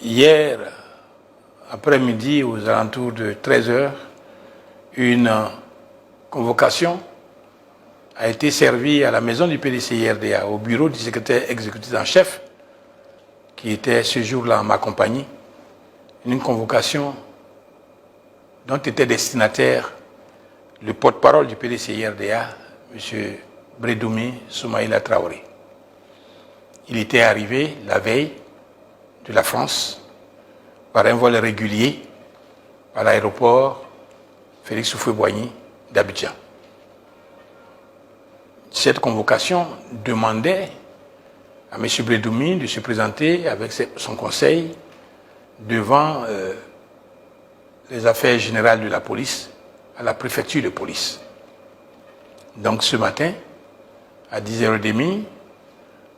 Hier après-midi, aux alentours de 13 h, une convocation a été servie à la maison du PDC-IRDA, au bureau du secrétaire exécutif en chef, qui était ce jour-là en ma compagnie, une convocation dont était destinataire le porte-parole du PDC-IRDA, M. Bredoumi Soumaïla Traoré. Il était arrivé la veille de la France par un vol régulier à l'aéroport Félix Houphouët-Boigny d'Abidjan. Cette convocation demandait à M. Bredoumi de se présenter avec son conseil devant les affaires générales de la police à la préfecture de police. Donc ce matin, à 10h30,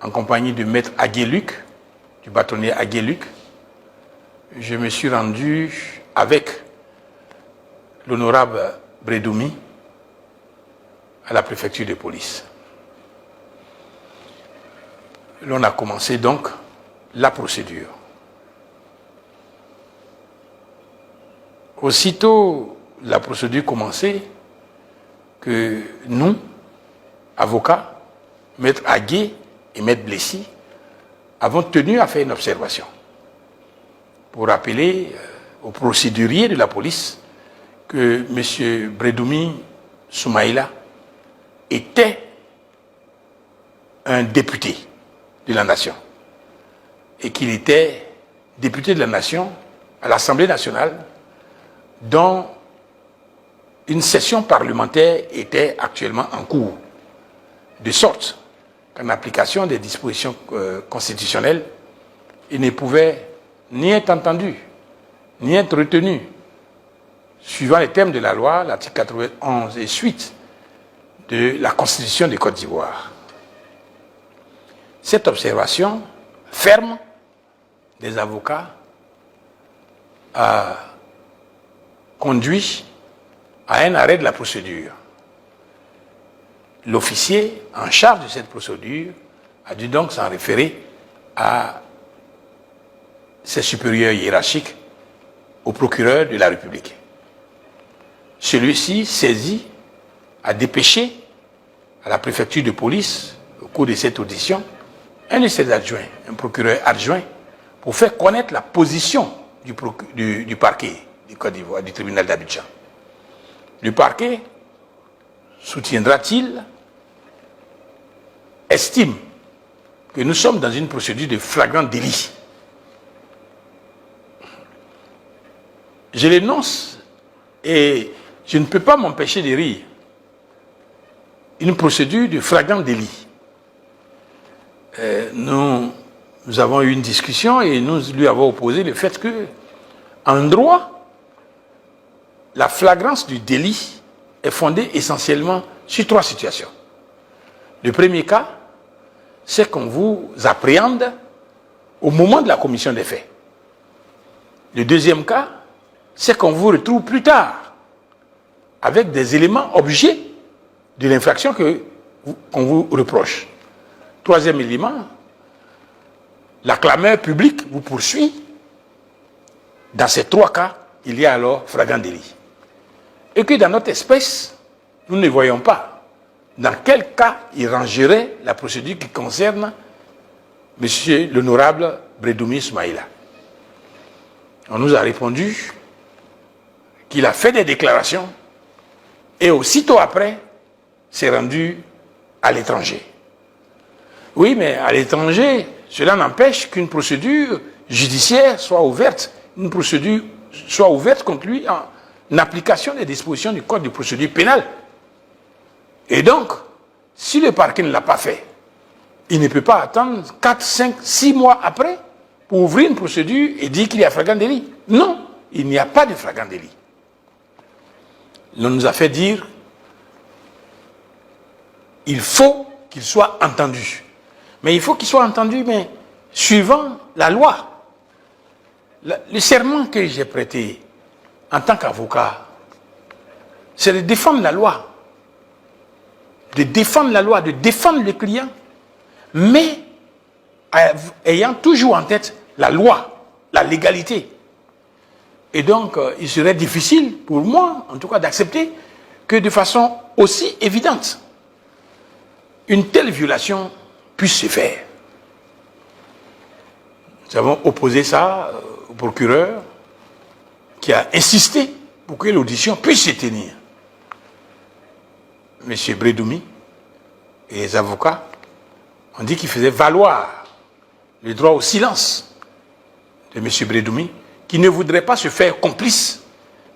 en compagnie de maître Agueluc, du bâtonnier Agueluc, je me suis rendu avec l'honorable Bredoumi à la préfecture de police. L'on a commencé donc la procédure. Aussitôt la procédure commencée, que nous, avocats, maître Agué et maître Blessy, avons tenu à faire une observation pour rappeler aux procéduriers de la police que M. Bredoumi Soumaïla était un député de la nation et qu'il était député de la nation à l'Assemblée nationale dont une session parlementaire était actuellement en cours, de sorte qu'en application des dispositions constitutionnelles, il ne pouvait ni être entendu, ni être retenu, suivant les termes de la loi, l'article 91 et suite de la Constitution de Côte d'Ivoire. Cette observation ferme des avocats a conduit à un arrêt de la procédure. L'officier en charge de cette procédure a dû donc s'en référer à ses supérieurs hiérarchiques, au procureur de la République. Celui-ci, saisi, a dépêché à la préfecture de police, au cours de cette audition, un de ses adjoints, un procureur adjoint, pour faire connaître la position du parquet du Côte d'Ivoire, du tribunal d'Abidjan. Le parquet soutiendra-t-il, estime que nous sommes dans une procédure de flagrant délit. Je l'énonce et je ne peux pas m'empêcher de rire. Une procédure de flagrant délit. Nous avons eu une discussion et nous lui avons opposé le fait que, en droit, la flagrance du délit est fondée essentiellement sur 3 situations. Le premier cas, c'est qu'on vous appréhende au moment de la commission des faits. Le deuxième cas, c'est qu'on vous retrouve plus tard avec des éléments objets de l'infraction qu'on vous reproche. Troisième élément, la clameur publique vous poursuit. Dans ces 3 cas, il y a alors flagrant délit. Et que dans notre espèce, nous ne voyons pas dans quel cas il rangerait la procédure qui concerne M. l'honorable Bredoumi Soumaïla. On nous a répondu qu'il a fait des déclarations et aussitôt après s'est rendu à l'étranger. Oui, mais à l'étranger, cela n'empêche qu'une procédure judiciaire soit ouverte, une procédure soit ouverte contre lui en application des dispositions du Code de procédure pénale. Et donc, si le parquet ne l'a pas fait, il ne peut pas attendre 4, 5, 6 mois après pour ouvrir une procédure et dire qu'il y a flagrant délit. Non, il n'y a pas de flagrant délit. On nous a fait dire il faut qu'il soit entendu. Mais il faut qu'il soit entendu, mais suivant la loi. Le serment que j'ai prêté en tant qu'avocat, c'est de défendre la loi. De défendre la loi, de défendre le client, mais ayant toujours en tête la loi la légalité. Et donc, il serait difficile pour moi, en tout cas, d'accepter que de façon aussi évidente, une telle violation puisse se faire. Nous avons opposé ça au procureur qui a insisté pour que l'audition puisse se tenir. M. Bredoumi et les avocats ont dit qu'ils faisaient valoir le droit au silence de M. Bredoumi, qui ne voudrait pas se faire complice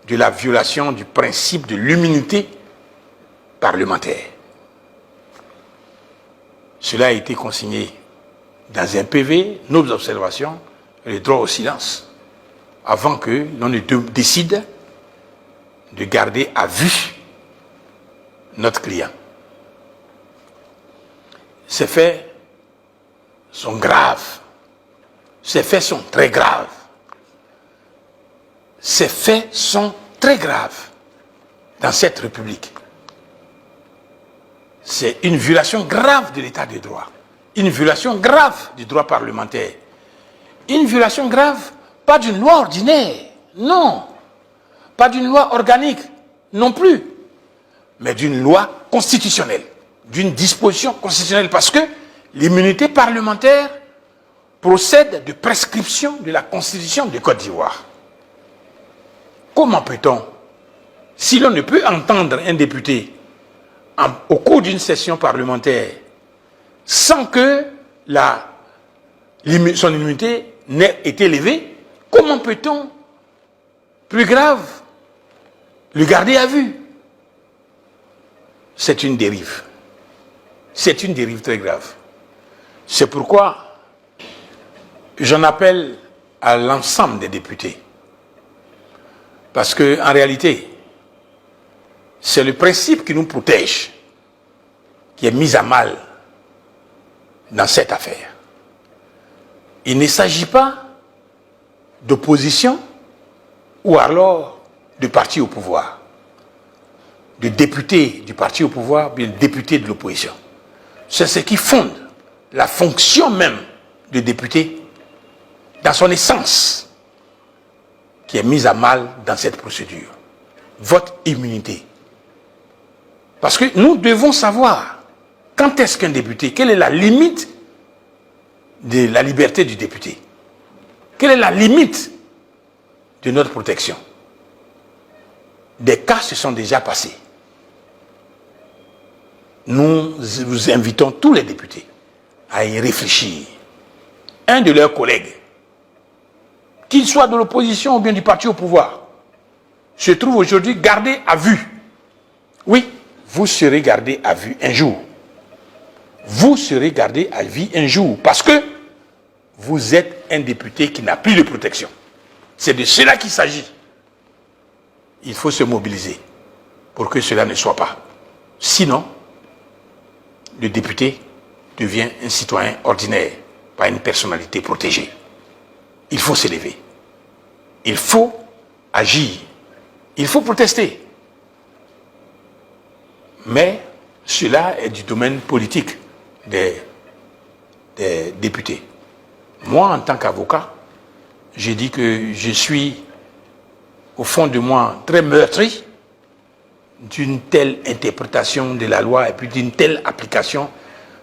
de la violation du principe de l'immunité parlementaire. Cela a été consigné dans un PV, nos observations, le droit au silence, avant que l'on ne décide de garder à vue notre client. Ces faits sont graves. Ces faits sont très graves. Ces faits sont très graves dans cette République. C'est une violation grave de l'état de droit. Une violation grave du droit parlementaire. Une violation grave, pas d'une loi ordinaire, non. Pas d'une loi organique, non plus. Mais d'une loi constitutionnelle. D'une disposition constitutionnelle. Parce que l'immunité parlementaire procède de prescription de la Constitution de Côte d'Ivoire. Comment peut-on, si l'on ne peut entendre un député au cours d'une session parlementaire sans que son immunité n'ait été levée, comment peut-on, plus grave, le garder à vue? C'est une dérive. C'est une dérive très grave. C'est pourquoi j'en appelle à l'ensemble des députés. Parce qu'en réalité, c'est le principe qui nous protège qui est mis à mal dans cette affaire. Il ne s'agit pas d'opposition ou alors de parti au pouvoir, de député du parti au pouvoir, bien de député de l'opposition. C'est ce qui fonde la fonction même de député dans son essence qui est mise à mal dans cette procédure. Votre immunité. Parce que nous devons savoir quand est-ce qu'un député, quelle est la limite de la liberté du député? Quelle est la limite de notre protection? Des cas se sont déjà passés. Nous vous invitons tous les députés à y réfléchir. Un de leurs collègues, qu'il soit de l'opposition ou bien du parti au pouvoir, se trouve aujourd'hui gardé à vue. Oui, vous serez gardé à vue un jour. Vous serez gardé à vue un jour parce que vous êtes un député qui n'a plus de protection. C'est de cela qu'il s'agit. Il faut se mobiliser pour que cela ne soit pas. Sinon, le député devient un citoyen ordinaire, pas une personnalité protégée. Il faut s'élever. Il faut agir. Il faut protester. Mais cela est du domaine politique des députés. Moi, en tant qu'avocat, j'ai dit que je suis, au fond de moi, très meurtri d'une telle interprétation de la loi et puis d'une telle application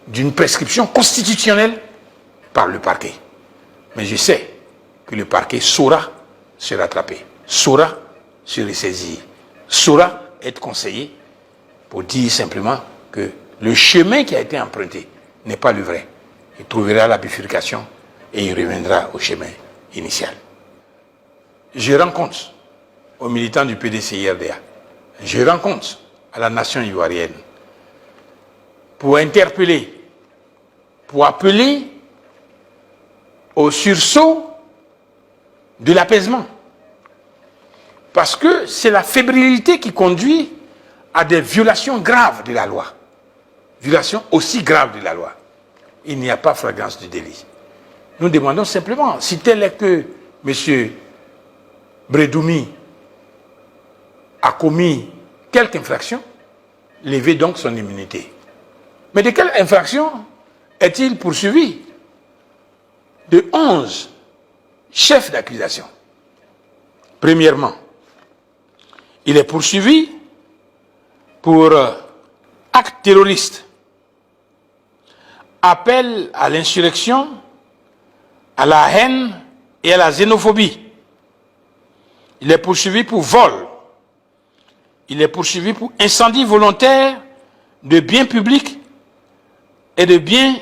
d'une prescription constitutionnelle par le parquet. Mais je sais que le parquet saura se rattraper, saura se ressaisir, saura être conseillé pour dire simplement que le chemin qui a été emprunté n'est pas le vrai. Il trouvera la bifurcation et il reviendra au chemin initial. Je rends compte aux militants du PDC-IRDA, je rends compte à la nation ivoirienne pour interpeller, pour appeler au sursaut de l'apaisement. Parce que c'est la fébrilité qui conduit à des violations graves de la loi. Violations aussi graves de la loi. Il n'y a pas flagrance du délit. Nous demandons simplement, si tel est que M. Bredoumi a commis quelque infraction, levez donc son immunité. Mais de quelle infraction est-il poursuivi? De 11 chefs d'accusation. Premièrement, il est poursuivi pour acte terroriste, appel à l'insurrection, à la haine et à la xénophobie. Il est poursuivi pour vol. Il est poursuivi pour incendie volontaire de biens publics et de biens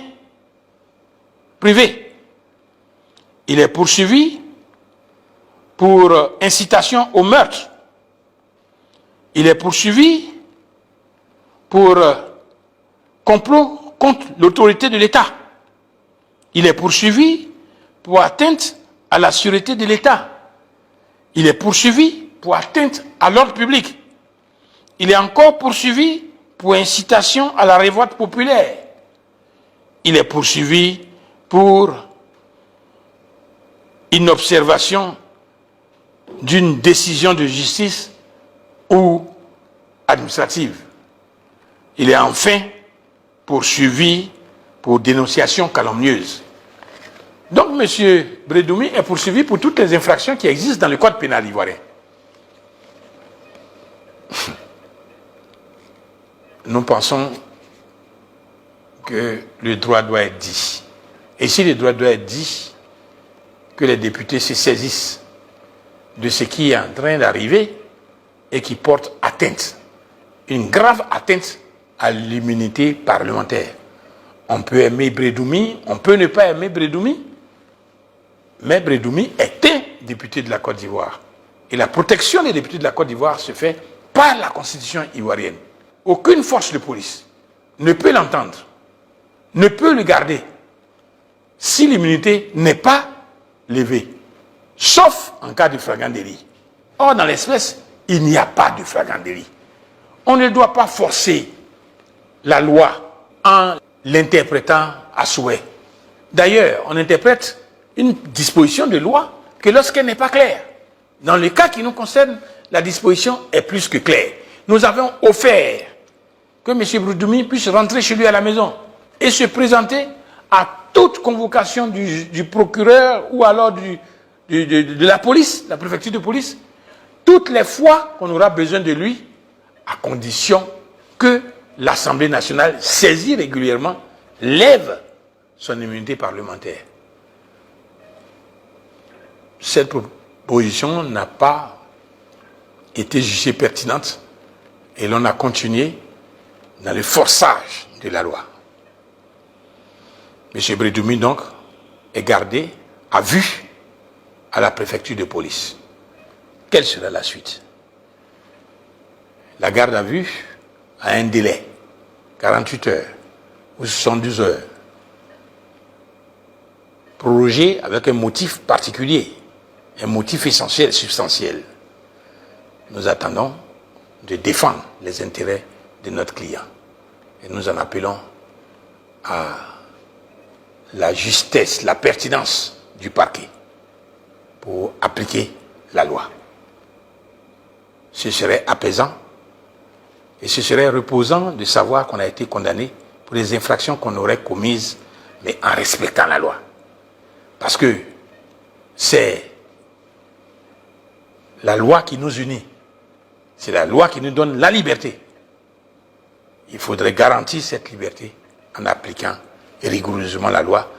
privés. Il est poursuivi pour incitation au meurtre. Il est poursuivi pour complot contre l'autorité de l'État. Il est poursuivi pour atteinte à la sûreté de l'État. Il est poursuivi pour atteinte à l'ordre public. Il est encore poursuivi pour incitation à la révolte populaire. Il est poursuivi pour inobservation d'une décision de justice ou administrative. Il est enfin poursuivi pour dénonciation calomnieuse. Donc, M. Bredoumi est poursuivi pour toutes les infractions qui existent dans le code pénal ivoirien. Nous pensons que le droit doit être dit. Et si le droit doit être dit, que les députés se saisissent de ce qui est en train d'arriver et qui porte atteinte, une grave atteinte à l'immunité parlementaire. On peut aimer Bredoumi, on peut ne pas aimer Bredoumi, mais Bredoumi est un député de la Côte d'Ivoire. Et la protection des députés de la Côte d'Ivoire se fait par la constitution ivoirienne. Aucune force de police ne peut l'entendre, ne peut le garder, si l'immunité n'est pas levée, sauf en cas de flagrant délit. Or, dans l'espèce, il n'y a pas de flagrant délit. On ne doit pas forcer la loi en l'interprétant à souhait. D'ailleurs, on interprète une disposition de loi que lorsqu'elle n'est pas claire. Dans le cas qui nous concerne, la disposition est plus que claire. Nous avons offert que M. Bredoumi puisse rentrer chez lui à la maison et se présenter à toute convocation du procureur ou alors de la police, la préfecture de police, toutes les fois qu'on aura besoin de lui, à condition que l'Assemblée nationale, saisie régulièrement, lève son immunité parlementaire. Cette proposition n'a pas été jugée pertinente et l'on a continué dans le forçage de la loi. M. Bredoumi, donc, est gardé à vue à la préfecture de police. Quelle sera la suite? La garde à vue a un délai, 48 heures ou 72 heures, prorogé avec un motif particulier, un motif essentiel, substantiel. Nous attendons de défendre les intérêts de notre client. Et nous en appelons à la justesse, la pertinence du parquet pour appliquer la loi. Ce serait apaisant et ce serait reposant de savoir qu'on a été condamné pour les infractions qu'on aurait commises, mais en respectant la loi. Parce que c'est la loi qui nous unit. C'est la loi qui nous donne la liberté. Il faudrait garantir cette liberté en appliquant rigoureusement la loi